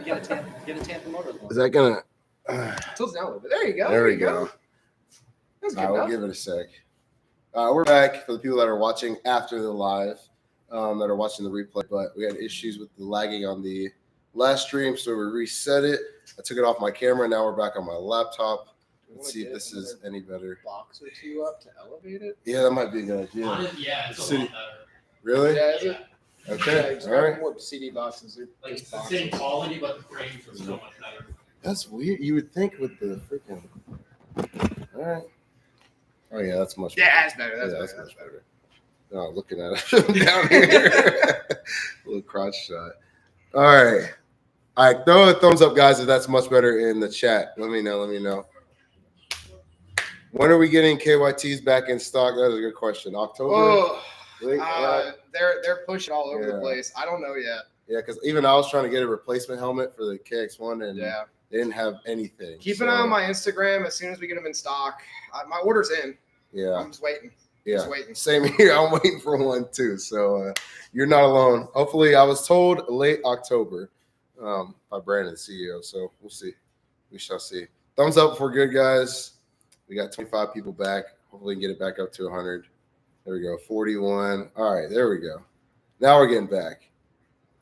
Get a Tampa motor. Is that gonna? Tilts down a little bit. There you go. There we go. That's good All right, we'll enough. give it a sec. We're back for the people that are watching after the live, that are watching the replay. But we had issues with the lagging on the last stream, so we reset it. I took it off my camera. Now we're back on my laptop. Let's see if this is any better. Box or two up to elevate it. Yeah, that might be a good idea. Yeah, it's a lot better. Really? Yeah, is it? Okay. Yeah, All right. more CD boxes. Like it's the same quality, but the frames are so much better. That's weird. You would think with the freaking. All right. Oh yeah, that's much better. Yeah, that's better. That's Yeah, better. much better. Oh, looking at it down here. Little crotch shot. All right. All right. Throw a thumbs up, guys, if that's much better in the chat. Let me know. Let me know. When are we getting KYTs back in stock? That is a good question. October? Oh, Really? they're pushing all over the Yeah. place. I don't know yet. Yeah, because even I was trying to get a replacement helmet for the KX1, and Yeah. they didn't have anything. Keep an eye on my Instagram as soon as we get them in stock. My order's in. Yeah. I'm just waiting. Yeah. Just waiting. Same here. I'm waiting for one too. So you're not alone. Hopefully, I was told late October by Brandon, the CEO. So we'll see. We shall see. Thumbs up for good, guys. We got 25 people back. Hopefully, we can get it back up to 100. There we go. 41. All right. There we go. Now we're getting back.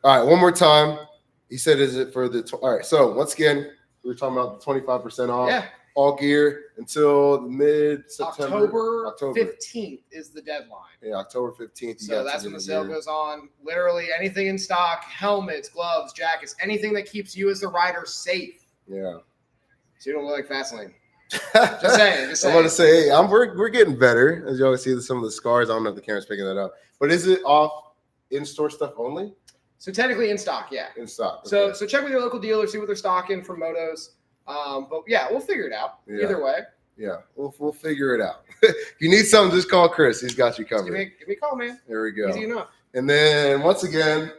All right. One more time. He said, is it for the – all right. So once again, we were talking about the 25% off. Yeah. All gear until mid-September. October 15th is the deadline. Yeah, October 15th. So that's when the sale goes on. Literally anything in stock, helmets, gloves, jackets, anything that keeps you as the rider safe. Yeah. So you don't look like FastLane. Just saying. I want to say, hey, we're getting better. As you always see some of the scars. I don't know if the camera's picking that up. But is it off in-store stuff only? So technically in stock, yeah. In stock. So Okay. so check with your local dealer, see what they're stocking for motos. But yeah, we'll figure it out. Yeah. Either way. Yeah, we'll figure it out. If you need something, just call Chris. He's got you Give covered. me a call, man. There we go. Easy enough. And then once again,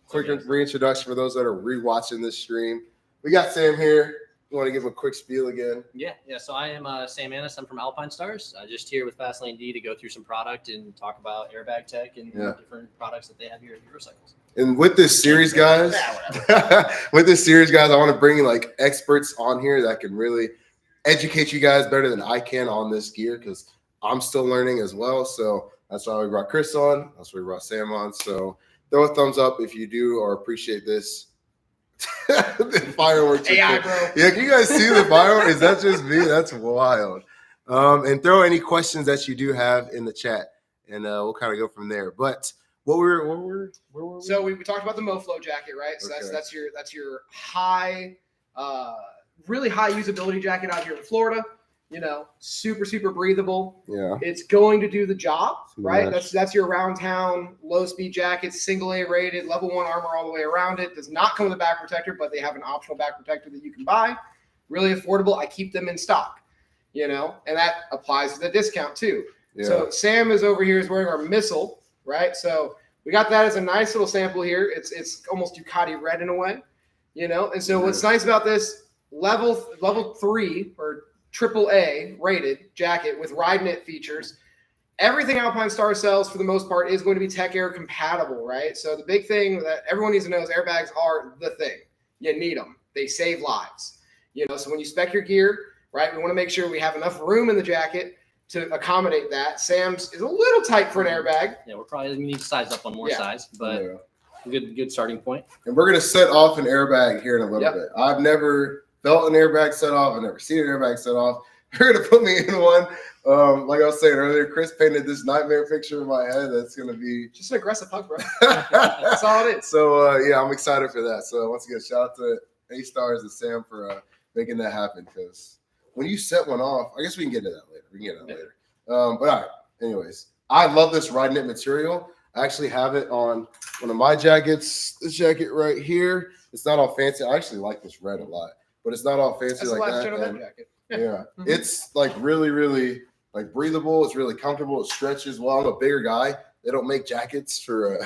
quick reintroduction for those that are rewatching this stream. We got Sam here. You want to give him a quick spiel again? Yeah. So I am Sam Annis. I'm from Alpinestars. Just here with FastLaneD to go through some product and talk about airbag tech and different products that they have here at Eurocycles. And with this series, guys, I want to bring like experts on here that can really educate you guys better than I can on this gear because I'm still learning as well. So that's why we brought Chris on. That's why we brought Sam on. So throw a thumbs up if you do or appreciate this. The fireworks. AI, bro. Yeah, can you guys see the fireworks? Is that just me? That's wild. And throw any questions that you do have in the chat, and we'll kind of go from there. But where were we? So we talked about the MoFlow jacket, right? So Okay. that's your high, really high usability jacket out here in Florida. You know, super breathable. Yeah. It's going to do the job, right? Yes. That's your around town low speed jacket, single A rated, level 1 armor all the way around it. Does not come with a back protector, but they have an optional back protector that you can buy. Really affordable. I keep them in stock, you know, and that applies to the discount too. Yeah. So Sam is over here is wearing our missile, right? So we got that as a nice little sample here. It's almost Ducati red in a way, you know. And so what's nice about this level 3 or AAA rated jacket with ride knit features, everything Alpinestars sells for the most part is going to be Tech Air compatible, right? So the big thing that everyone needs to know is airbags are the thing. You need them. They save lives, you know. So when you spec your gear, right, we want to make sure we have enough room in the jacket to accommodate that. Sam's is a little tight for an airbag. Yeah, we're probably going to need to size up one more size, but good starting point. And we're going to set off an airbag here in a little bit. I've never felt an airbag set off. I've never seen an airbag set off. They're going to put me in one. Like I was saying earlier, Chris painted this nightmare picture in my head that's going to be just an aggressive hug, bro. That's all it is. So, yeah, I'm excited for that. So, once again, shout out to A-Stars and Sam for making that happen because when you set one off, I guess we can get into that later. But all right, anyways, I love this ride knit material. I actually have it on one of my jackets, this jacket right here. It's not all fancy. I actually like this red a lot, but it's not all fancy. That's like the last that. gen of that jacket. Yeah, it's like really like breathable. It's really comfortable. It stretches well. I'm a bigger guy. They don't make jackets for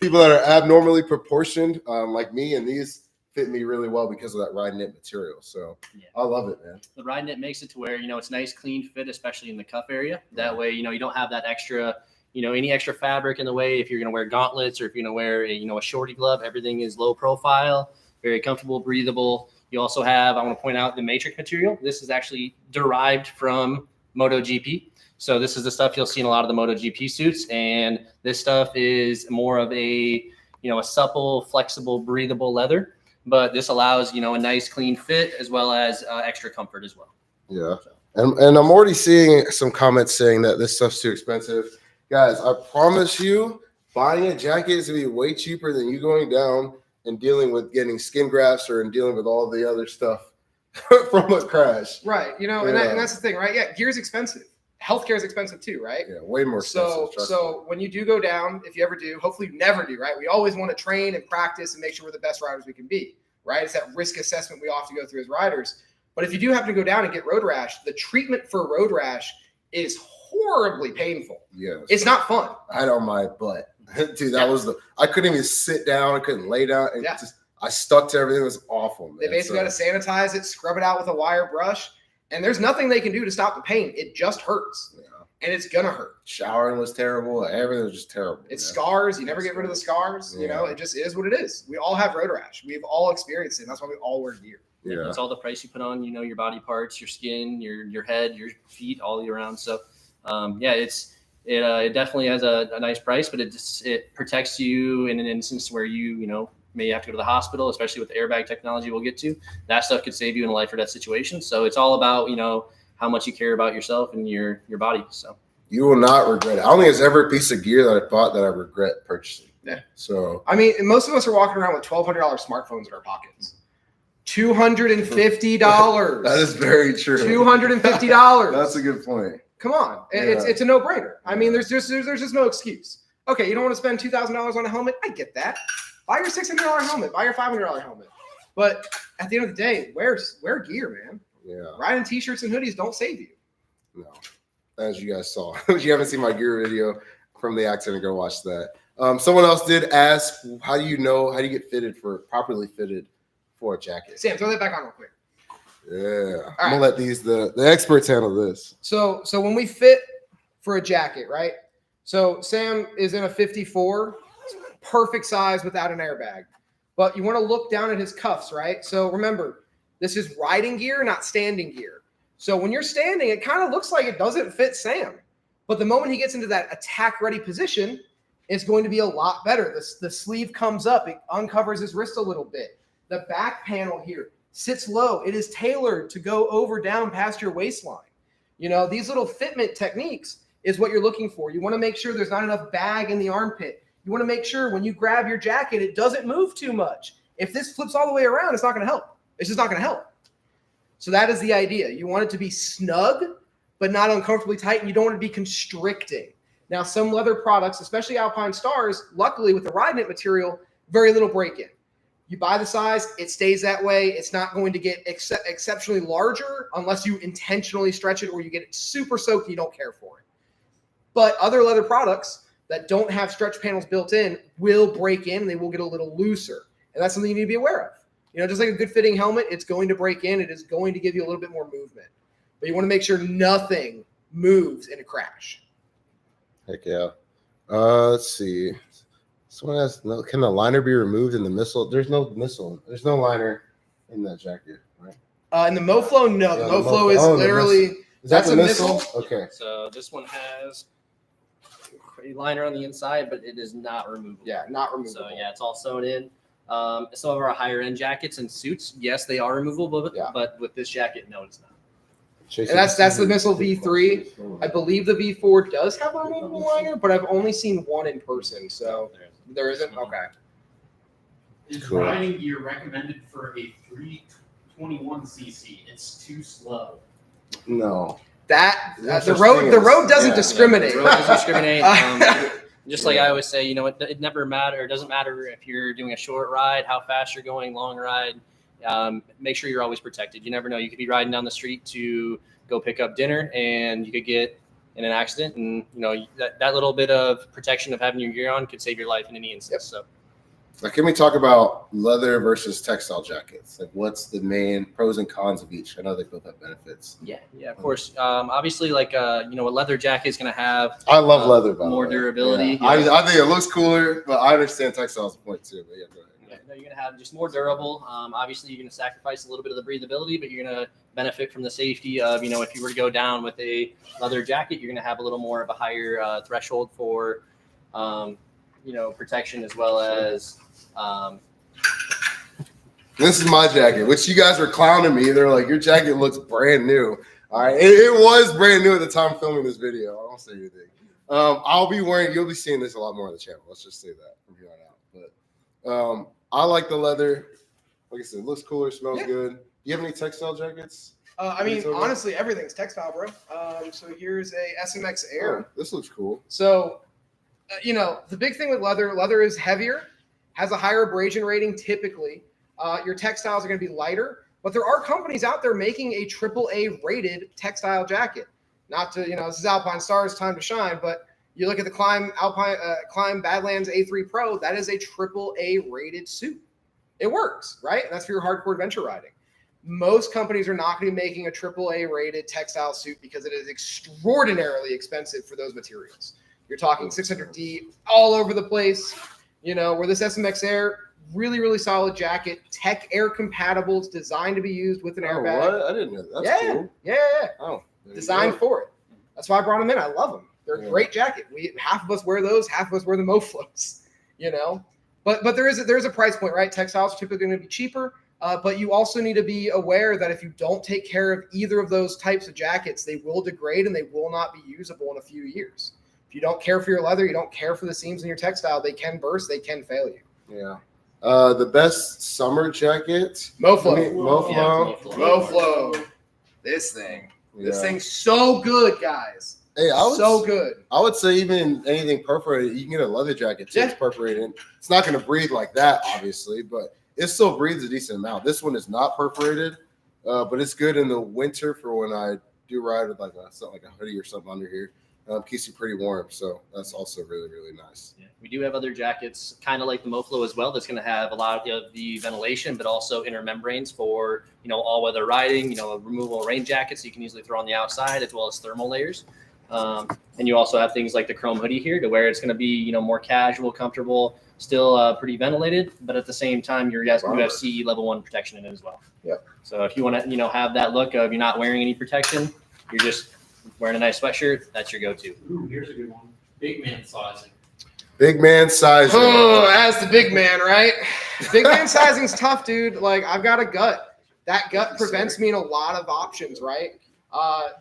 people that are abnormally proportioned like me, and these fit me really well because of that ride knit material. So I love it, man. The ride knit makes it to where, you know, it's nice, clean fit, especially in the cuff area. That way, you know, you don't have that extra, you know, any extra fabric in the way. If you're going to wear gauntlets or if you're going to wear a, you know, a shorty glove, everything is low profile. very comfortable, breathable. You also have, I want to point out the matrix material. This is actually derived from MotoGP. So this is the stuff you'll see in a lot of the MotoGP suits. And this stuff is more of a, a supple, flexible, breathable leather. But this allows, a nice clean fit as well as extra comfort as well. Yeah. And I'm already seeing some comments saying that this stuff's too expensive. Guys, I promise you, buying a jacket is going to be way cheaper than you going down and dealing with getting skin grafts or dealing with all the other stuff from a crash. Right. And that's the thing, right? Yeah, gear's expensive. Healthcare is expensive too, right? Yeah, way more expensive. So when you do go down, if you ever do, hopefully you never do, right? We always want to train and practice and make sure we're the best riders we can be, right? It's that risk assessment we often go through as riders. But if you do happen to go down and get road rash, the treatment for road rash is horribly painful. Yes. It's not fun. I had on my butt. Dude, that was I couldn't even sit down. I couldn't lay down. And I stuck to everything. It was awful, man. They basically got to sanitize it, scrub it out with a wire brush. And there's nothing they can do to stop the pain. It just hurts. Yeah. And it's going to hurt. Showering was terrible. Everything was just terrible. It's scars. You never get rid of the scars. Yeah. It just is what it is. We all have road rash. We've all experienced it. That's why we all wear gear. Yeah. It's all the price you put on, your body parts, your skin, your head, your feet, all year round. So, it definitely has a nice price, but it protects you in an instance where you may have to go to the hospital, especially with the airbag technology we'll get to. That stuff could save you in a life or death situation. So it's all about, how much you care about yourself and your body. So you will not regret it. I don't think there's ever a piece of gear that I bought that I regret purchasing. Yeah. So I mean, most of us are walking around with $1,200 smartphones in our pockets. $250. That is very true. $250. That's a good point. Come on, it's a no-brainer. I mean, there's just no excuse. Okay, you don't want to spend $2,000 on a helmet. I get that. Buy your $600 helmet. Buy your $500 helmet. But at the end of the day, wear gear, man. Yeah. Riding t-shirts and hoodies don't save you. No, as you guys saw. If you haven't seen my gear video from the accident, go watch that. Someone else did ask, how do you get properly fitted for a jacket? Sam, throw that back on real quick. Yeah, I'm gonna let the experts handle this. So when we fit for a jacket, right? So Sam is in a 54, perfect size without an airbag. But you want to look down at his cuffs, right? So remember, this is riding gear, not standing gear. So when you're standing, it kind of looks like it doesn't fit Sam. But the moment he gets into that attack-ready position, it's going to be a lot better. The sleeve comes up. It uncovers his wrist a little bit. The back panel here sits low. It is tailored to go down past your waistline. These little fitment techniques is what you're looking for. You want to make sure there's not enough bag in the armpit. You want to make sure when you grab your jacket, it doesn't move too much. If this flips all the way around, it's not going to help. It's just not going to help. So that is the idea. You want it to be snug, but not uncomfortably tight, and you don't want it to be constricting. Now, some leather products, especially Alpinestars, luckily with the ride knit material, very little break-in. You buy the size, it stays that way. It's not going to get exceptionally larger unless you intentionally stretch it or you get it super soaked and you don't care for it. But other leather products that don't have stretch panels built in will break in and they will get a little looser. And that's something you need to be aware of. Just like a good fitting helmet, it's going to break in. It is going to give you a little bit more movement. But you want to make sure nothing moves in a crash. Heck yeah. Let's see. Someone asked, can the liner be removed in the missile? There's no missile. There's no liner in that jacket, right? In the MoFlow, no. The MoFlow is literally that's a missile. Okay. So this one has a liner on the inside, but it is not removable. Yeah, not removable. So yeah, it's all sewn in. Some of our higher end jackets and suits, yes, they are removable, but with this jacket, no, it's not. And that's the Missile V3. I believe the V4 does have a removable liner, but I've only seen one in person, so there isn't. Okay. Is riding gear recommended for a 321cc? It's too slow. No. The road doesn't discriminate. The road doesn't discriminate. Just like I always say, it never matters. It doesn't matter if you're doing a short ride, how fast you're going, long ride. Make sure you're always protected. You never know. You could be riding down the street to go pick up dinner and you could get in an accident. And, that little bit of protection of having your gear on could save your life in any instance. So. Now, can we talk about leather versus textile jackets? Like, what's the main pros and cons of each? I know they both have benefits. Yeah, of course. Obviously, a leather jacket is going to have. I love leather, more durability. Yeah. I think it looks cooler, but I understand textiles point too. But yeah, go ahead. No, you're going to have just more durable. Obviously, you're going to sacrifice a little bit of the breathability, but you're going to benefit from the safety of, if you were to go down with a leather jacket, you're going to have a little more of a higher threshold for, protection, as well as. This is my jacket, which you guys were clowning me. They're like, your jacket looks brand new. All right. It was brand new at the time filming this video. I don't say anything. You'll be seeing this a lot more on the channel. Let's just say that from here on out. But I like the leather. Like I said, it looks cooler, smells good. Do you have any textile jackets? Honestly, everything's textile, bro. So here's a SMX Air. Oh, this looks cool. So, the big thing with leather is heavier, has a higher abrasion rating typically. Your textiles are going to be lighter, but there are companies out there making a AAA rated textile jacket. Not to, this is Alpinestars, time to shine, but you look at the Climb Badlands A3 Pro, that is a AAA rated suit. It works, right? And that's for your hardcore adventure riding. Most companies are not going to be making a AAA rated textile suit because it is extraordinarily expensive for those materials. You're talking 600D all over the place, where this SMX Air, really, really solid jacket, tech air compatible. It's designed to be used with an airbag. What? I didn't know that. That's cool. Yeah. Oh, Designed for it. That's why I brought them in. I love them. They're a great jacket. Half of us wear those, half of us wear the Moflos, But there's a price point, right? Textiles are typically going to be cheaper, but you also need to be aware that if you don't take care of either of those types of jackets, they will degrade and they will not be usable in a few years. If you don't care for your leather, you don't care for the seams in your textile, they can burst, they can fail you. Yeah. The best summer jacket. Moflo. This thing. Yeah. This thing's so good, guys. Hey, good. I would say even anything perforated, you can get a leather jacket too. Yeah. It's perforated. It's not going to breathe like that, obviously, but it still breathes a decent amount. This one is not perforated, but it's good in the winter for when I do ride with like a hoodie or something under here. Keeps you pretty warm, so that's also really, really nice. Yeah. We do have other jackets, kind of like the Moflo as well, that's going to have a lot of the ventilation, but also inner membranes for, all-weather riding, removable rain jackets you can easily throw on the outside, as well as thermal layers. And you also have things like the chrome hoodie here to where it's going to be, more casual, comfortable, still pretty ventilated, but at the same time, you have CE level 1 protection in it as well. Yep. So if you want to, have that look of you're not wearing any protection, you're just wearing a nice sweatshirt, that's your go-to. Ooh, here's a good one. Big man sizing. Big man sizing. Oh, as the big man, right? Big man sizing's tough, dude. Like, I've got a gut. That gut prevents me in a lot of options, right?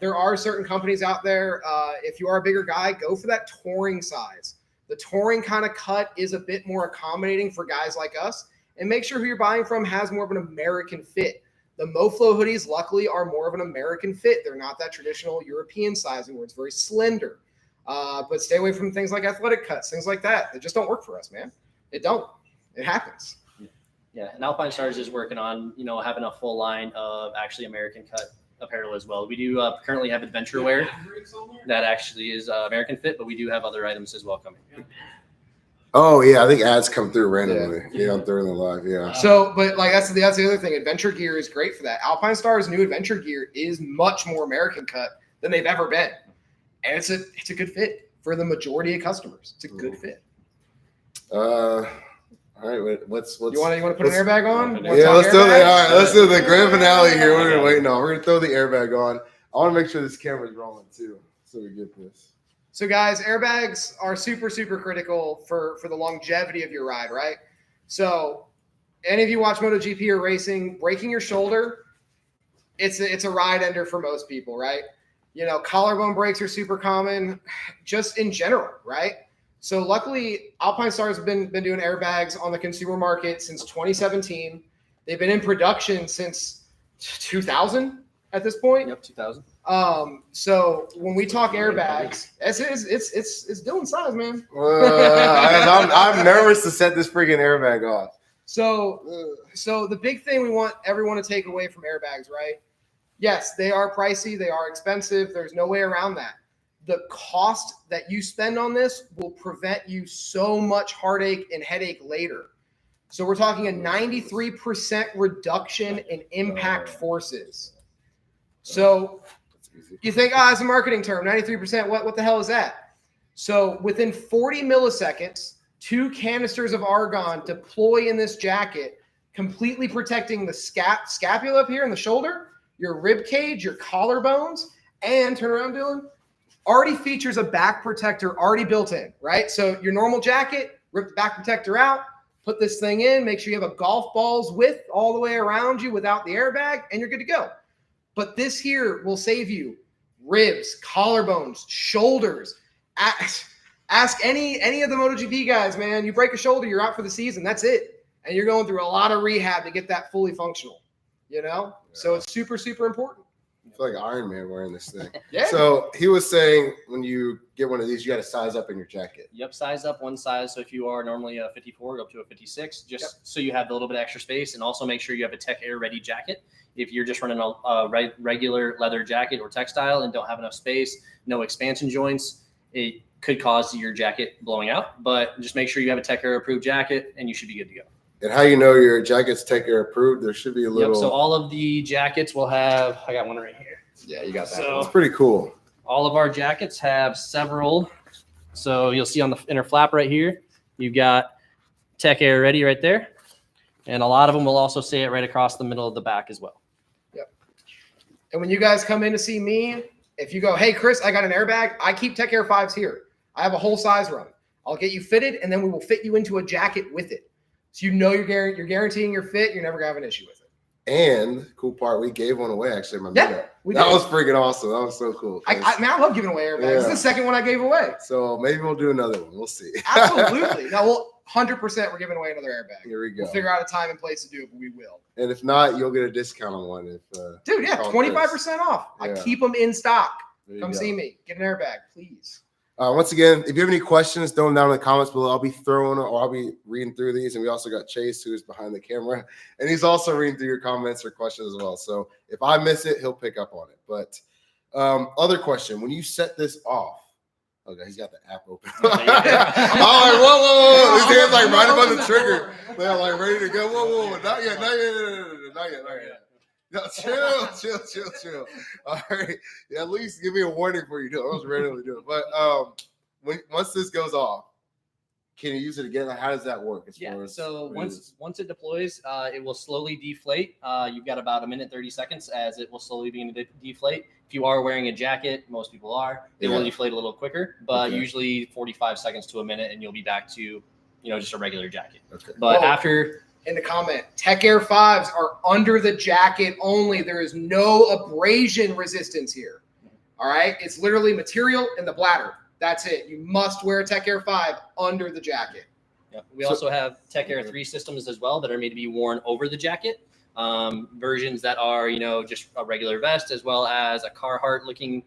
There are certain companies out there. If you are a bigger guy, go for that touring size. The touring kind of cut is a bit more accommodating for guys like us. And make sure who you're buying from has more of an American fit. The Moflo hoodies, luckily, are more of an American fit. They're not that traditional European sizing where it's very slender. But stay away from things like athletic cuts, things like that. They just don't work for us, man. It don't. It happens. Yeah, and Alpinestars is working on, having a full line of actually American cut apparel as well. We do currently have adventure wear that actually is American fit, but we do have other items as well coming. Oh yeah, I think ads come through randomly. Yeah, during the live. Yeah. So, but like that's the other thing. Adventure gear is great for that. Alpinestars' new adventure gear is much more American cut than they've ever been, and it's a good fit for the majority of customers. It's a good fit. All right, let's you want to put an airbag on? Yeah, let's do the grand finale here. We're waiting on. We're gonna throw the airbag on. I want to make sure this camera's rolling too, so we get this. So guys, airbags are super, super critical for the longevity of your ride, right? So any of you watch MotoGP or racing, breaking your shoulder, it's a ride ender for most people, right? Collarbone breaks are super common just in general, right? So luckily, Alpinestars have been doing airbags on the consumer market since 2017. They've been in production since 2000 at this point. Yep, 2000. So when we talk airbags, it's Dylan's size, man. I'm nervous to set this freaking airbag off. So the big thing we want everyone to take away from airbags, right? Yes, they are pricey, they are expensive. There's no way around that. The cost that you spend on this will prevent you so much heartache and headache later. So we're talking a 93% reduction in impact forces. So you think, it's a marketing term, 93%. What the hell is that? So within 40 milliseconds 2 canisters of argon deploy in this jacket, completely protecting the scapula up here and the shoulder, your rib cage, your collarbones, and turn around, Dylan, already features a back protector already built in, right? So your normal jacket, rip the back protector out, put this thing in, make sure you have a golf ball's width all the way around you without the airbag, and you're good to go. But this here will save you ribs, collarbones, shoulders. Ask any of the MotoGP guys, man. You break a shoulder, you're out for the season. That's it. And you're going through a lot of rehab to get that fully functional, you know? Yeah. So it's super, super important. I feel like Iron Man wearing this thing. Yeah. So he was saying when you get one of these, you got to size up in your jacket. Yep, size up one size. So if you are normally a 54, go up to a 56, just so you have a little bit of extra space, and also make sure you have a Tech Air ready jacket. If you're just running a regular leather jacket or textile and don't have enough space, no expansion joints, it could cause your jacket blowing out. But just make sure you have a Tech Air approved jacket, and you should be good to go. And how you know your jacket's Tech Air approved? There should be a little. Yep, so all of the jackets will have. I got one right here. Yeah, you got that. So it's pretty cool. All of our jackets have several. So you'll see on the inner flap right here, you've got Tech Air ready right there. And a lot of them will also say it right across the middle of the back as well. Yep. And when you guys come in to see me, if you go, hey, Chris, I got an airbag, I keep Tech Air 5s here. I have a whole size run. I'll get you fitted, and then we will fit you into a jacket with it. So you know you're guaranteeing your fit. You're never going to have an issue with it. And cool part, we gave one away, actually. That was freaking awesome. That was so cool. I love giving away airbags. Yeah. It's the second one I gave away. So maybe we'll do another one. We'll see. Absolutely. Now, 100% we're giving away another airbag. Here we go. We'll figure out a time and place to do it, but we will. And if not, you'll get a discount on one. Dude, yeah, 25% off. Yeah. I keep them in stock. Come see me. Get an airbag, please. Once again, if you have any questions, throw them down in the comments below. I'll be I'll be reading through these. And we also got Chase, who is behind the camera, and he's also reading through your comments or questions as well. So if I miss it, he'll pick up on it. But other question, when you set this off, okay, he's got the app open. I'm like, whoa. His hands like right above the trigger. They're like ready to go. Whoa. Not yet. No, chill. All right. Yeah, at least give me a warning before you do it. I was ready to do it. But once this goes off, can you use it again? Like, how does that work? So once it deploys, it will slowly deflate. You've got about 1:30 as it will slowly begin to deflate. If you are wearing a jacket, most people are, it will deflate a little quicker, but usually 45 seconds to a minute, and you'll be back to, just a regular jacket. Okay. But after... In the comment, Tech Air 5s are under the jacket only. There is no abrasion resistance here. All right? It's literally material in the bladder. That's it. You must wear a Tech Air 5 under the jacket. Yep. We also have Tech Air 3 systems as well that are made to be worn over the jacket. Versions that are, just a regular vest, as well as a Carhartt-looking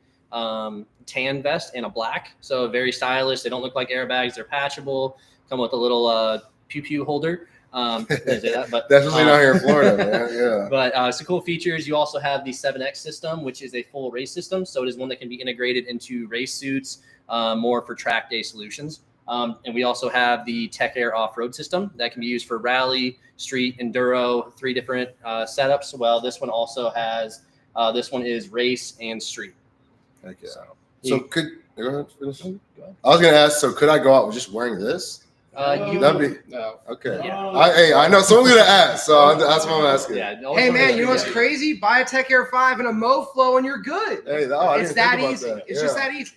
tan vest and a black. So very stylish. They don't look like airbags. They're patchable. Come with a little pew-pew holder. But definitely not here in Florida, man. Yeah. But some cool features. You also have the 7X system, which is a full race system. So it is one that can be integrated into race suits, more for track day solutions. And we also have the Tech Air off-road system that can be used for rally, street, enduro, 3 different setups. Well, this one also has, this one is race and street. Okay. So could, go ahead, finish. Go ahead. I was going to ask, so could I go out with just wearing this? That'd be okay. Yeah. I know someone's gonna ask, so that's what I'm asking. Yeah, hey man, you know what's crazy? Buy a Tech Air 5 and a MoFlow, and you're good. Hey, it's that easy. It's just that easy.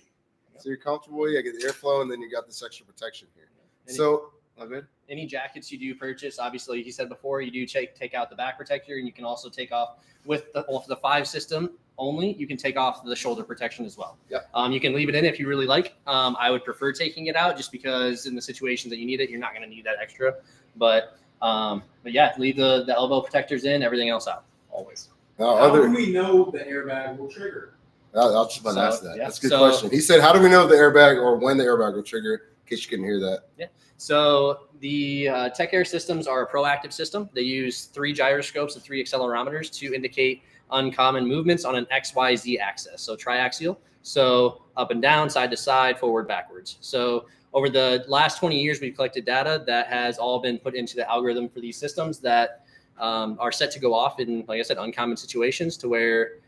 So you're comfortable. You get the airflow, and then you got this extra protection here. So, any jackets you do purchase, obviously, like he said before, you do take out the back protector, and you can also take off with the 5 system only. You can take off the shoulder protection as well. Yeah. You can leave it in if you really like. I would prefer taking it out just because in the situations that you need it, you're not going to need that extra. But yeah, leave the elbow protectors in, everything else out always. How do we know the airbag will trigger? I'll just about to ask that. Yeah. That's a good question. He said, "How do we know the airbag or when the airbag will trigger?" In case you couldn't hear that. Yeah. So the Tech Air systems are a proactive system. They use 3 gyroscopes and 3 accelerometers to indicate uncommon movements on an XYZ axis. So triaxial. So up and down, side to side, forward, backwards. So over the last 20 years, we've collected data that has all been put into the algorithm for these systems that are set to go off in, like I said, uncommon situations to where,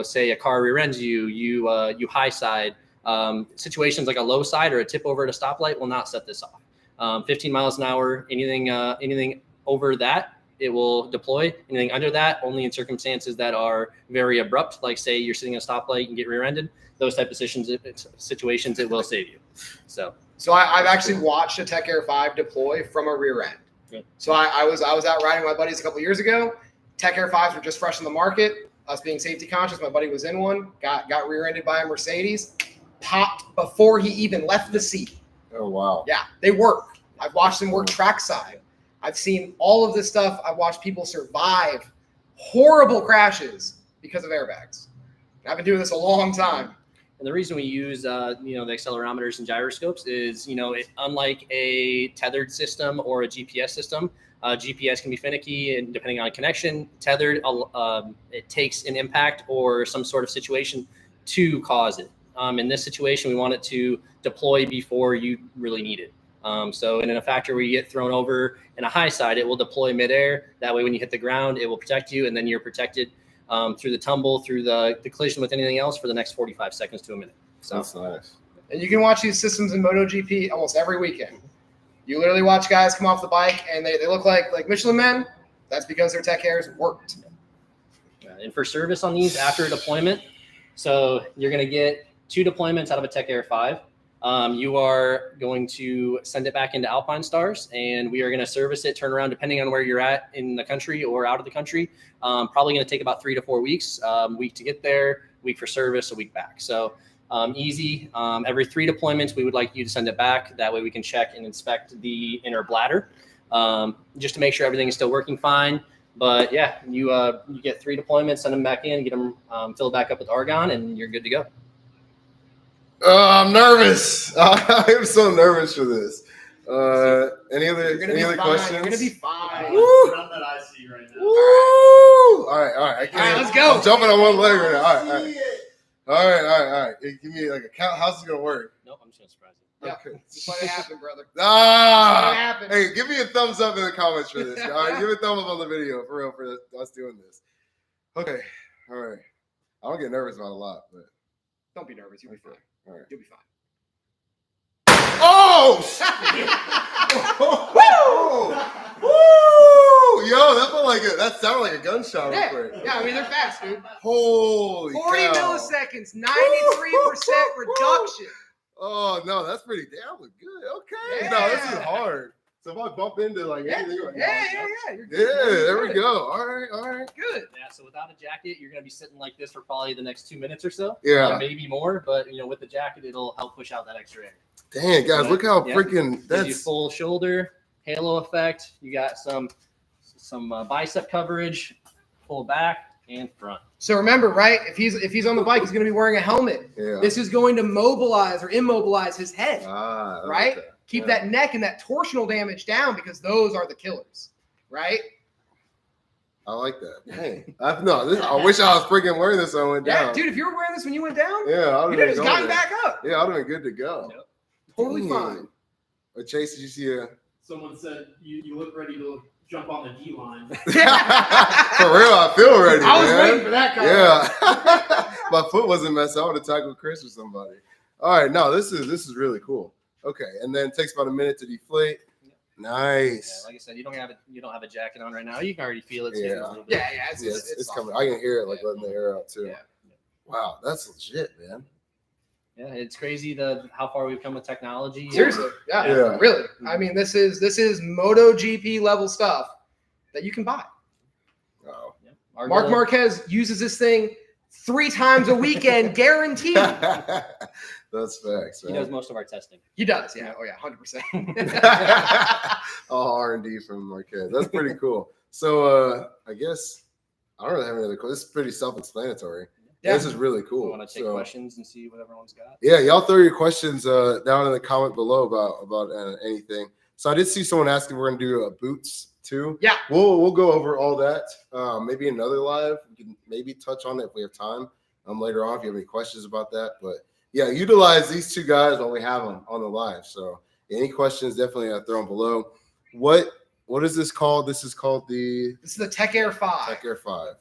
say a car rear ends you, you high side. Situations like a low side or a tip over at a stoplight will not set this off. 15 miles an hour, anything over that, it will deploy. Anything under that, only in circumstances that are very abrupt, like say you're sitting at a stoplight and get rear-ended. Those type of situations, it will save you. So I've actually watched a Tech Air 5 deploy from a rear end. Good. So I was out riding with my buddies a couple years ago. Tech Air 5s were just fresh in the market. Us being safety conscious, my buddy was in one, got rear-ended by a Mercedes, popped before he even left the seat. Oh, wow. Yeah, they work. I've watched them work trackside. I've seen all of this stuff. I've watched people survive horrible crashes because of airbags. I've been doing this a long time. And the reason we use, the accelerometers and gyroscopes is, unlike a tethered system or a GPS system, GPS can be finicky and depending on connection. Tethered, it takes an impact or some sort of situation to cause it. In this situation, we want it to deploy before you really need it. So in a factor where you get thrown over in a high side, it will deploy midair. That way, when you hit the ground, it will protect you, and then you're protected through the tumble, through the collision with anything else for the next 45 seconds to a minute. So That's nice. And you can watch these systems in MotoGP almost every weekend. You literally watch guys come off the bike, and they look like Michelin men. That's because their Tech Airs worked. And for service on these after a deployment, so you're going to get 2 deployments out of a Tech Air 5. You are going to send it back into Alpinestars, and we are going to service it, turn around, depending on where you're at in the country or out of the country. Probably going to take about 3 to 4 weeks, week to get there, week for service, a week back. So easy. Every 3 deployments, we would like you to send it back. That way we can check and inspect the inner bladder just to make sure everything is still working fine. But yeah, you get 3 deployments, send them back in, get them filled back up with argon, and you're good to go. I'm nervous. I'm so nervous for this. Any other questions? You're gonna be fine. Woo! None that I see right now. Woo! All right. All right, let's go. I'm jumping on one leg right now. All right. Hey, give me like a count. How's it gonna work? Nope, I'm just going to surprise you. Yeah, Okay. just let it happen, brother. Ah! Let it happen. Hey, give me a thumbs up in the comments for this. All right, give me a thumbs up on the video for real for us doing this. Okay. All right. I don't get nervous about a lot, but Don't be nervous. You'll be fine. all right. You'll be fine. Oh! Woo! Yo, that sounded like a gunshot. Yeah, Real quick. yeah. I mean, they're fast, dude. Holy 40 cow. milliseconds, 93% reduction. Oh no, that's pretty damn good. Okay. Yeah. No, this is hard. So if I bump into like Yeah, anything, You're good. Yeah, there You're we good. go. All right. Good. Yeah, so without a jacket, you're going to be sitting like this for probably the next 2 minutes or so. Yeah. Maybe more, but with the jacket, it'll help push out that extra air. Dang, guys, look how Yeah. freaking Gives you that's full shoulder, halo effect. You got some bicep coverage, full back and front. So remember, right? If he's on the bike, he's going to be wearing a helmet. yeah. This is going to mobilize or immobilize his head. I like Right? that. Keep Yeah. that neck and that torsional damage down because those are the killers, right? I like that. Hey, I wish I was freaking wearing this when I went Yeah, down. dude. If you were wearing this when you went down, Yeah, I'd you'd have have just gotten back up. Yeah, I'd have been good to go. Yep. Totally Dang. fine. But Chase, did you see a Someone said you look ready to jump on the D line. for real? I feel ready. I was man. waiting for that comment. Yeah, my foot wasn't messed. I would have tackled Chris or somebody. All right, no, this is really cool. Okay, and then it takes about a minute to deflate. Yeah, Nice. like I said, you don't have a jacket on right now. You can already feel it. Yeah. getting a little bit. Yeah, It's it's coming. I can hear it like letting the air out too. Yeah. Wow, that's legit, man. Yeah, it's crazy how far we've come with technology. Seriously, yeah, Yeah. really. I mean, this is MotoGP level stuff that you can buy. Wow. Yeah. Our Mark goal- Marquez uses this thing 3 times a weekend, guaranteed. That's facts, He does man. most of our testing. He does, yeah. Oh yeah, 100%. All R&D from Marquez. That's pretty cool. So I guess I don't really have any other questions. This is pretty self-explanatory. Yeah. This is really We cool. want to take So, questions and see what everyone's got. yeah, y'all throw your questions down in the comment below about anything. So I did see someone asking if we're gonna do boots too. Yeah. We'll go over all that. Maybe another live. We can maybe touch on it if we have time later on if you have any questions about that. But yeah, utilize these 2 guys when we have them on the live. So any questions, definitely throw them below. What is this called? This is called the This is the Tech Air 5. Tech Air 5.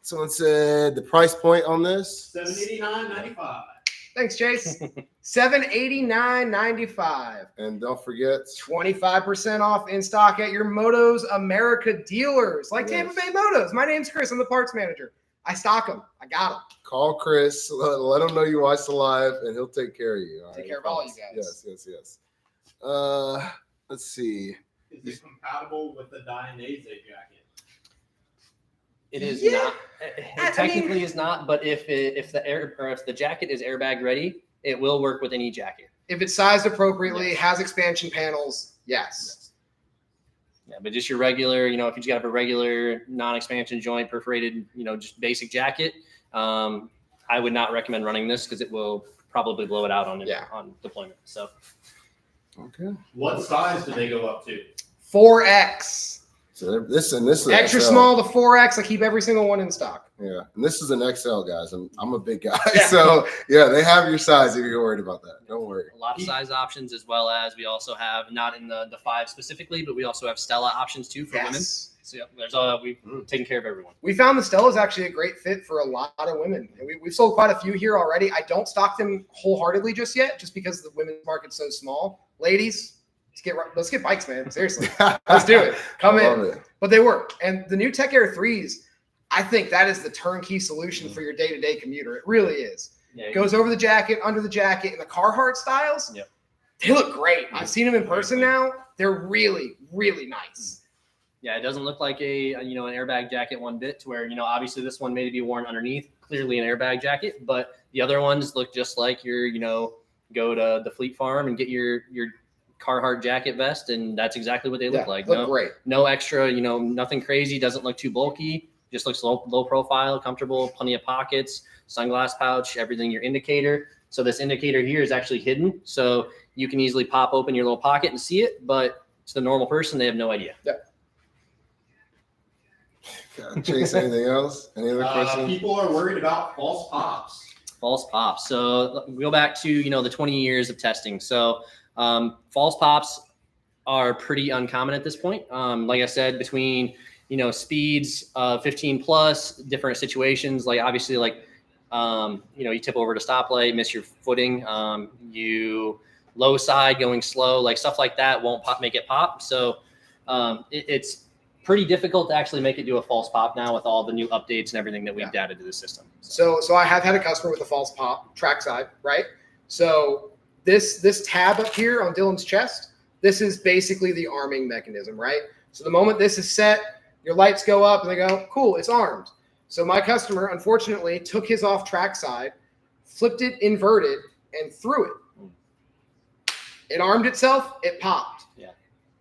Someone said the price point on this. $789.95. Thanks, Chase. $789.95. And don't forget, 25% off in stock at your Motos America dealers, like Yes. Tampa Bay Motos. My name's Chris. I'm the parts manager. I stock them. I got them. call Chris, let him know you watched the live, and he'll take care of you. Take care of all you guys. Yes. Let's see. Is it compatible with the Dainese jacket? It is Yeah. not. It technically is not, but if the jacket is airbag ready, it will work with any jacket. If it's sized appropriately, Yes. has expansion panels, yes. Yeah, but just your regular, if you just have a regular non-expansion joint perforated, just basic jacket, I would not recommend running this because it will probably blow it out on deployment. So Okay. What size do they go up to? 4X. So this is Extra XL. small to 4X. I keep every single one in stock. Yeah, and this is an XL, guys, and I'm a big guy, Yeah. so yeah, they have your size if you're worried about that. Don't worry. a lot of size options, as well as we also have, not in the 5 specifically, but we also have Stella options too for women. Yes. So there's we've taken care of everyone. We found the Stella is actually a great fit for a lot of women. And we've sold quite a few here already. I don't stock them wholeheartedly just yet, just because the women's market's so small. Ladies, let's get bikes, man. Seriously. Let's do it. Come Love in. it. But they work. And the new Tech Air 3s, I think that is the turnkey solution for your day-to-day commuter. It really is. Yeah, It goes over the jacket, under the jacket, and the Carhartt styles. Yep. They look great. I've seen them in person now. They're really, really nice. Yeah, it doesn't look like an airbag jacket one bit, to where, obviously this one may be worn underneath, clearly an airbag jacket, but the other ones look just like your, go to the Fleet Farm and get your Carhartt jacket vest, and that's exactly what they look like. Look great. No extra, nothing crazy, doesn't look too bulky, just looks low profile, comfortable, plenty of pockets, sunglass pouch, everything, your indicator. So this indicator here is actually hidden, so you can easily pop open your little pocket and see it, but to the normal person, they have no idea. Chase, anything else? Any other questions? People are worried about false pops. False pops. So we go back to, the 20 years of testing. So false pops are pretty uncommon at this point. Like I said, between, speeds 15 plus, different situations, like obviously like, you tip over to stoplight, miss your footing, you low side going slow, like stuff like that won't make it pop. So it's pretty difficult to actually make it do a false pop now with all the new updates and everything that we've added to the system. So I have had a customer with a false pop trackside, right? So this tab up here on Dylan's chest, this is basically the arming mechanism, right? So the moment this is set, your lights go up and they go, cool, it's armed. So my customer, unfortunately, took his off trackside, flipped it inverted, and threw it. It armed itself, it popped. Yeah.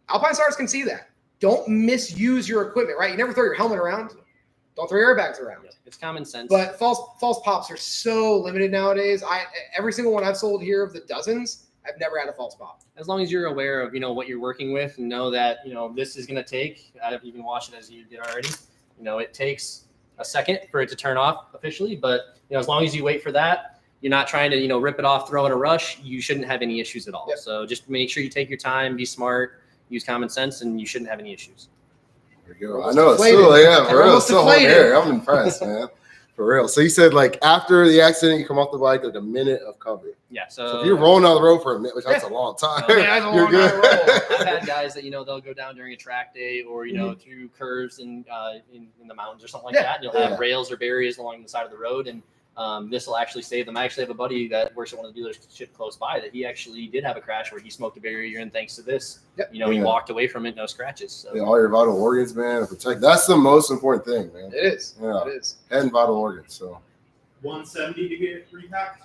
Alpinestars can see that. Don't misuse your equipment, right? You never throw your helmet around. Don't throw your airbags around. Yeah, it's common sense. But false pops are so limited nowadays. Every single one I've sold here of the dozens, I've never had a false pop. As long as you're aware of, what you're working with, and know that, this is going to take, you can watch it as you did already. It takes a second for it to turn off officially, but as long as you wait for that, you're not trying to, rip it off, throw in a rush, you shouldn't have any issues at all. Yep. So just make sure you take your time, be smart, use common sense, and you shouldn't have any issues. There you go. Almost I know it's deflated. still, yeah, for real. Almost It's still on deflated. air. I'm impressed, man. For real. So you said like after the accident, you come off the bike like a minute of cover. Yeah. So if you're rolling down the road for a minute, which that's a long time, Oh, yeah, that's a you're long good. night roll. I've had guys that, they'll go down during a track day or, through curves and in the mountains or something like that. And you'll have rails or barriers along the side of the road. And this will actually save them. I actually have a buddy that works at one of the dealerships close by that he actually did have a crash where he smoked a barrier, and thanks to this, he walked away from it, no scratches. So. Yeah, all your vital organs, man, protect. That's the most important thing, man. It is. Yeah. It is. Head and vital organs. So 170 to get repacked.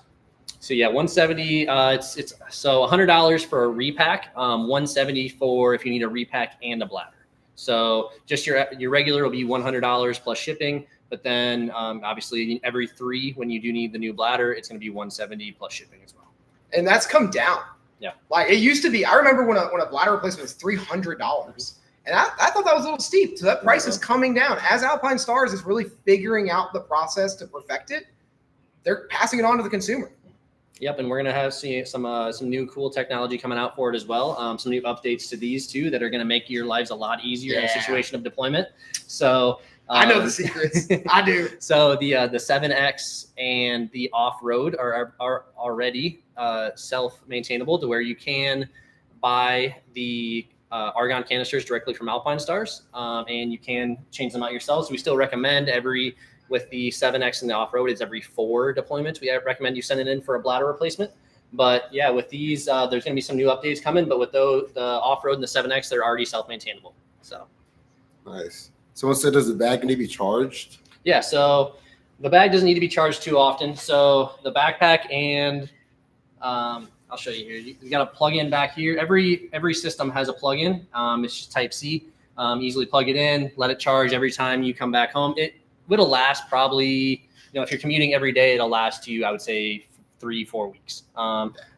So yeah, 170. It's so $100 for a repack. 170 for if you need a repack and a bladder. So just your regular will be $100 plus shipping. But then obviously every 3, when you do need the new bladder, it's going to be 170 plus shipping as well. And that's come down. Yeah. Like it used to be. I remember when a bladder replacement was $300. And I thought that was a little steep. So that price is coming down. As Alpinestars is really figuring out the process to perfect it, they're passing it on to the consumer. Yep, and we're going to have some new cool technology coming out for it as well. Some new updates to these too that are going to make your lives a lot easier in a situation of deployment. So I know the secrets. I do. So the 7X and the off-road are already self-maintainable to where you can buy the argon canisters directly from Alpinestars, and you can change them out yourselves. We still recommend with the 7X and the off-road, it's every 4 deployments. We recommend you send it in for a bladder replacement. But yeah, with these, there's going to be some new updates coming. But with the off-road and the 7X, they're already self-maintainable. So nice. Someone said, does the bag need to be charged? Yeah, so the bag doesn't need to be charged too often. So the backpack and I'll show you here. You got a plug-in back here. Every system has a plug-in. It's just Type-C. Easily plug it in, let it charge every time you come back home. It'll last probably, if you're commuting every day, it'll last you, I would say, 3-4 weeks.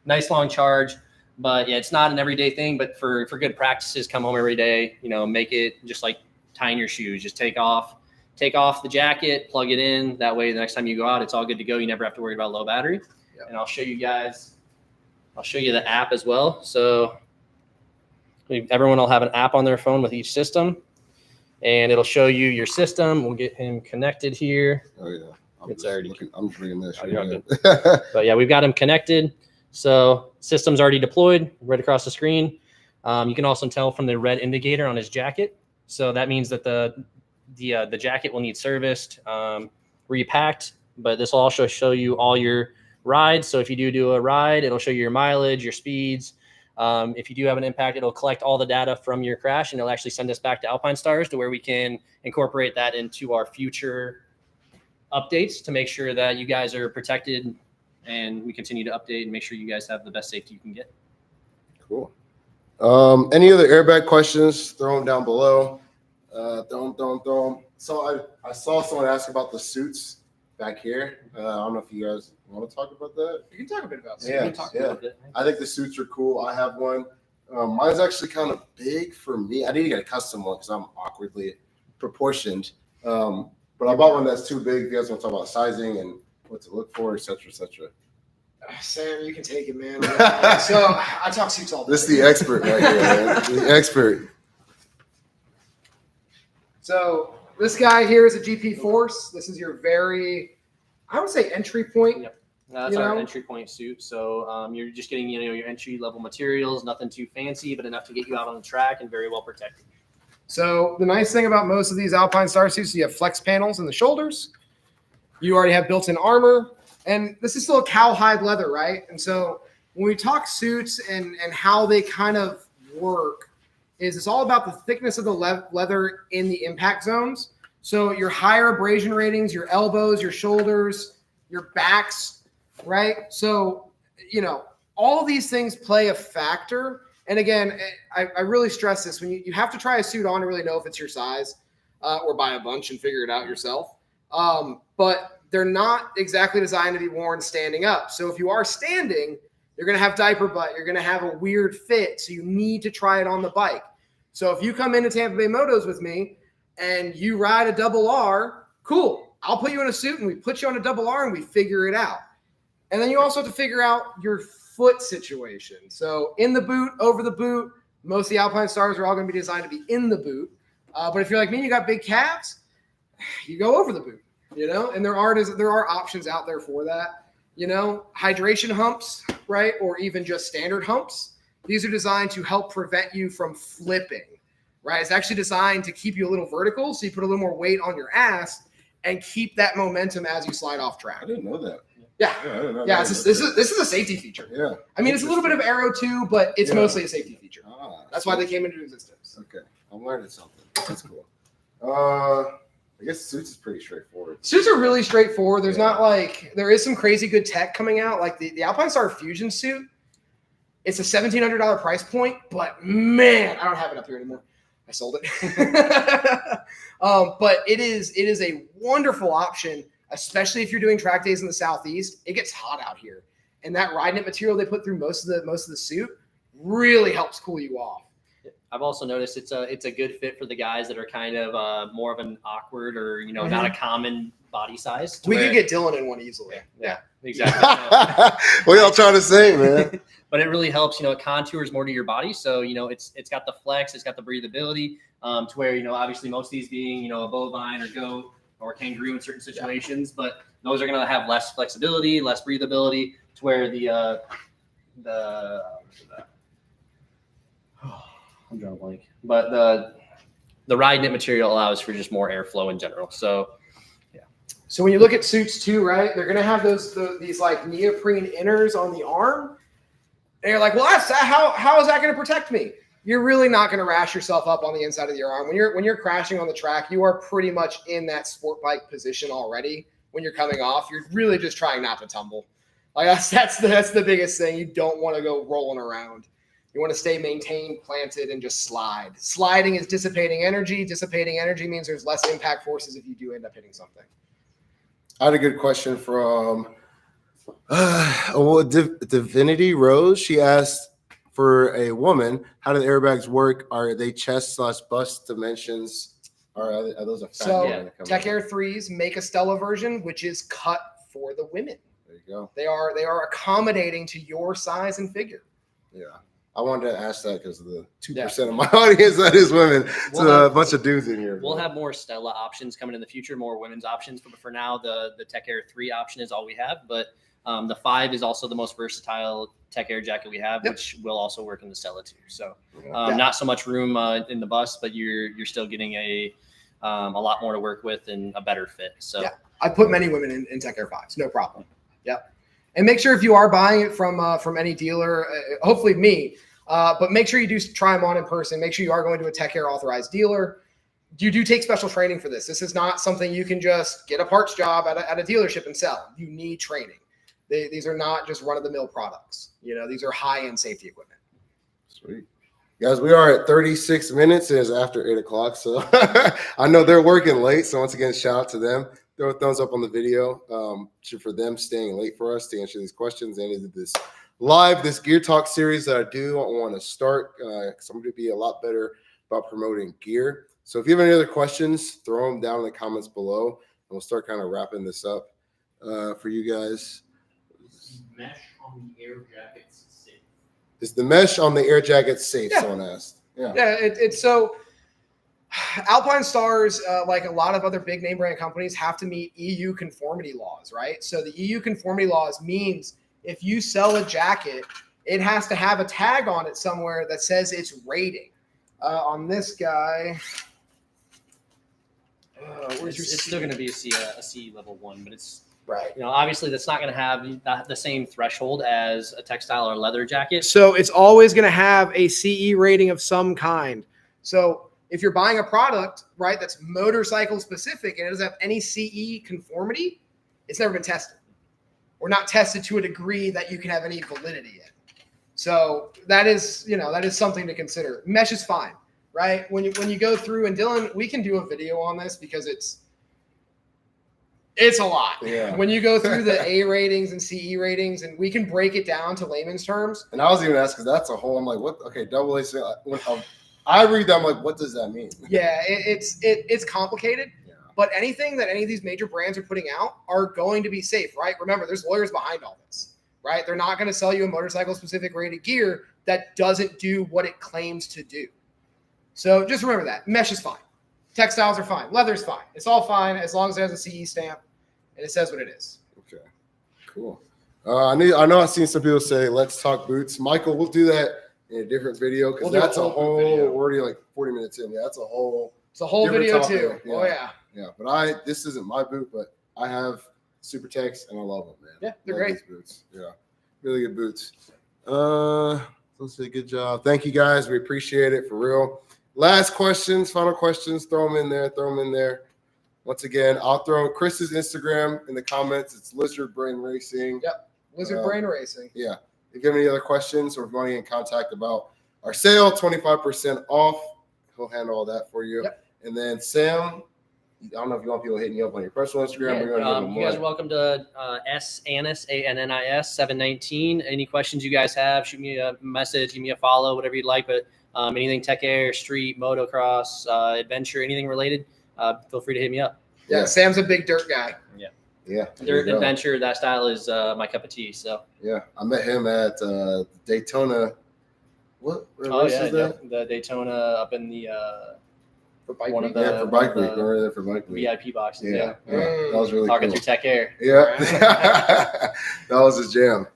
Nice long charge, but yeah, it's not an everyday thing. But for good practices, come home every day. Make it just like tying your shoes. Just take off the jacket, plug it in. That way, the next time you go out, it's all good to go. You never have to worry about low battery. Yep. And I'll show you the app as well. So everyone will have an app on their phone with each system, and it'll show you your system. We'll get him connected here. Oh yeah. I'm drinking this. But yeah, we've got him connected. So system's already deployed right across the screen. You can also tell from the red indicator on his jacket. So that means that the jacket will need serviced, repacked, but this will also show you all your rides. So if you do a ride, it'll show you your mileage, your speeds. If you do have an impact, it'll collect all the data from your crash, and it'll actually send us back to Alpinestars to where we can incorporate that into our future updates to make sure that you guys are protected, and we continue to update and make sure you guys have the best safety you can get. Cool. Any other airbag questions? Throw them down below. Throw them. So I saw someone ask about the suits back here. I don't know if you guys want to talk about that. You can talk a bit about suits. Yeah. I think the suits are cool. I have one. Mine's actually kind of big for me. I need to get a custom one because I'm awkwardly proportioned. But I bought one that's too big. If you guys want to talk about sizing and what to look for, et cetera, et cetera. Sam, you can take it, man. So I talk suits all day. This is the expert right here, man. The expert. So this guy here is a GP Force. This is your I would say entry point. Yep. That's our entry point suit. So you're just getting your entry level materials, nothing too fancy, but enough to get you out on the track and very well protected. So the nice thing about most of these Alpinestars suits, you have flex panels in the shoulders. You already have built-in armor, and this is still a cowhide leather, right? And so when we talk suits and how they kind of work, it's all about the thickness of the leather in the impact zones. So your higher abrasion ratings, your elbows, your shoulders, your backs, right? So, all these things play a factor. And again, I really stress this. When you have to try a suit on to really know if it's your size, or buy a bunch and figure it out yourself. But they're not exactly designed to be worn standing up. So if you are standing, you're going to have diaper butt. You're going to have a weird fit. So you need to try it on the bike. So if you come into Tampa Bay Motos with me and you ride a double R, cool. I'll put you in a suit and we put you on a double R and we figure it out. And then you also have to figure out your foot situation. So in the boot, over the boot, most of the Alpinestars are all going to be designed to be in the boot. But if you're like me and you got big calves, you go over the boot, and there are options out there for that. Hydration humps, right? Or even just standard humps. These are designed to help prevent you from flipping, right? It's actually designed to keep you a little vertical, so you put a little more weight on your ass and keep that momentum as you slide off track. I didn't know that. Yeah. I didn't know this is a safety feature. Yeah. I mean, it's a little bit of aero too, but it's mostly a safety feature. That's why they came into existence. Okay. I'm learning something. That's cool. I guess suits is pretty straightforward. Suits are really straightforward. There's not there is some crazy good tech coming out, like the Alpinestar Fusion suit. It's a $1,700 price point, but man, I don't have it up here anymore. I sold it. But it is a wonderful option, especially if you're doing track days in the Southeast. It gets hot out here, and that ride knit material they put through most of the suit really helps cool you off. I've also noticed it's a good fit for the guys that are kind of more of an awkward or not a common body size. We could get Dylan in one easily. Yeah, exactly. What y'all trying to say, man? But it really helps. It contours more to your body, so it's got the flex, it's got the breathability. to where, obviously most of these being, a bovine or goat or kangaroo in certain situations, but those are going to have less flexibility, less breathability, to where I'm drawing a blank, but the ride knit material allows for just more airflow in general. So, So when you look at suits too, right, they're going to have these like neoprene inners on the arm. And you're like, well, how is that going to protect me? You're really not going to rash yourself up on the inside of your arm. When you're crashing on the track, you are pretty much in that sport bike position already. When you're coming off, you're really just trying not to tumble. Like that's the biggest thing. You don't want to go rolling around. You want to stay maintained, planted, and just slide. Sliding is dissipating energy. Dissipating energy means there's less impact forces if you do end up hitting something. I had a good question from Divinity Rose. She asked, for a woman, how do the airbags work? Are they chest/bust dimensions? Are those a factor? So Tech Air 3s make a Stella version, which is cut for the women. There you go. They are accommodating to your size and figure. Yeah. I wanted to ask that because of the 2% of my audience that is women. So a bunch of dudes in here. We'll have more Stella options coming in the future, more women's options. But for now, the Tech Air 3 option is all we have. But the 5 is also the most versatile Tech Air jacket we have, which will also work in the Stella too. So not so much room in the bus, but you're still getting a lot more to work with and a better fit. So I put many women in Tech Air 5s, no problem. Yep. And make sure if you are buying it from any dealer, hopefully me, but make sure you do try them on in person. Make sure you are going to a Tech Air authorized dealer. You do take special training for this. This is not something you can just get a parts job at a dealership and sell. You need training. These are not just run-of-the-mill products. These are high-end safety equipment. Sweet. Guys, we are at 36 minutes. It is after 8 o'clock, so I know they're working late. So once again, shout out to them. Throw a thumbs up on the video for them staying late for us to answer these questions and this Gear Talk series that I do want to start. Because I'm going to be a lot better about promoting gear. So if you have any other questions, throw them down in the comments below, and we'll start kind of wrapping this up for you guys. Mesh on the air jackets safe? Is the mesh on the air jacket safe? Yeah. Someone asked. Yeah. It's so. Alpinestars, like a lot of other big name brand companies, have to meet EU conformity laws, right? So the EU conformity laws means if you sell a jacket, it has to have a tag on it somewhere that says its rating. On this guy, it's still going to be a C level 1, but it's right. Obviously that's not going to have the same threshold as a textile or leather jacket. So it's always going to have a CE rating of some kind. So if you're buying a product, right, that's motorcycle specific and it doesn't have any CE conformity, it's never been tested or not tested to a degree that you can have any validity in. So that is something to consider. Mesh is fine, right? When you go through, and Dylan, we can do a video on this because it's a lot. Yeah. When you go through the A ratings and CE ratings, and we can break it down to layman's terms. And I was even asked, because that's a whole, I'm like, what? Okay, double A. I read that, I'm like, what does that mean? Yeah, it's complicated. Yeah. But anything that any of these major brands are putting out are going to be safe, right? Remember, there's lawyers behind all this, right? They're not going to sell you a motorcycle-specific rated gear that doesn't do what it claims to do. So just remember that. Mesh is fine. Textiles are fine. Leather's fine. It's all fine as long as it has a CE stamp and it says what it is. Okay, cool. I know I've seen some people say, let's talk boots. Michael, we'll do that in a different video because that's a whole video. We're already like 40 minutes in. Yeah, that's a whole. It's a whole video topic. too. Yeah. Oh yeah. Yeah, but this isn't my boot, but I have Super Techs and I love them, man. Yeah, they're great. These boots. Yeah, really good boots. Let's say good job. Thank you guys. We appreciate it for real. Last questions, final questions. Throw them in there. Once again, I'll throw Chris's Instagram in the comments. It's Lizard Brain Racing. Yep, Lizard Brain Racing. Yeah. If you have any other questions or if you want to get in contact about our sale, 25% off. He'll handle all that for you. Yep. And then Sam, I don't know if you want people hitting you up on your personal Instagram. Yeah, you guys are welcome to Annis, ANNIS 719. Any questions you guys have, shoot me a message, give me a follow, whatever you'd like. But anything Tech Air, street, motocross, adventure, anything related, feel free to hit me up. Yeah, Sam's a big dirt guy. Yeah. Dirt adventure, that style is my cup of tea. So yeah, I met him at Daytona. What? Oh yeah, the Daytona up in the For bike one of week? the Yeah, for bike one week. of the We're there for bike week. VIP boxes. Yeah, Yeah. that was really Talking cool. through Tech Air. Yeah, that was his jam.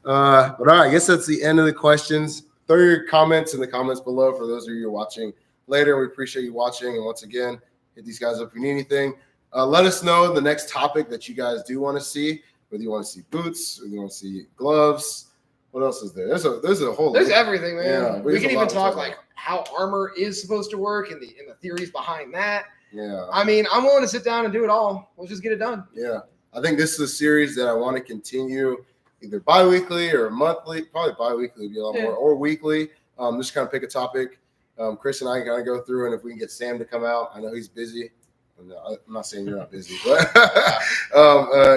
But all right, I guess that's the end of the questions. Throw your comments in the comments below for those of you who are watching later. We appreciate you watching. And once again, hit these guys up if you need anything. Let us know the next topic that you guys do want to see, whether you want to see boots, or you want to see gloves. What else is there? There's a whole There's list. everything, man. Yeah, we there's can a lot even to talk talk like how armor is supposed to work and the theories behind that. Yeah. I mean, I'm willing to sit down and do it all. We'll just get it done. Yeah. I think this is a series that I want to continue either bi-weekly or monthly, probably bi-weekly would be a lot more, or weekly. Just kind of pick a topic. Chris and I kind of go through, and if we can get Sam to come out, I know he's busy. I'm not saying you're not busy, but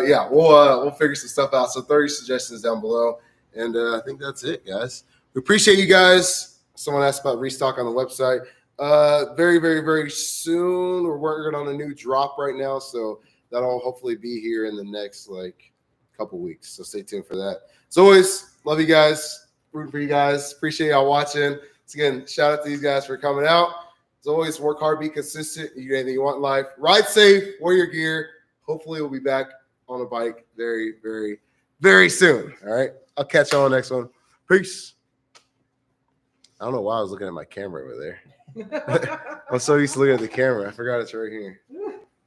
yeah, we'll figure some stuff out. So 30 suggestions down below. And I think that's it, guys. We appreciate you guys. Someone asked about restock on the website. Very, very, very soon. We're working on a new drop right now, so that'll hopefully be here in the next couple weeks. So stay tuned for that. As always, love you guys. Rooting for you guys. Appreciate y'all watching. Once again, shout out to these guys for coming out. As always, work hard, be consistent. You get anything you want in life. Ride safe. Wear your gear. Hopefully, we'll be back on a bike very, very, very soon. All right. I'll catch y'all on the next one. Peace. I don't know why I was looking at my camera over there. I'm so used to looking at the camera. I forgot it's right here.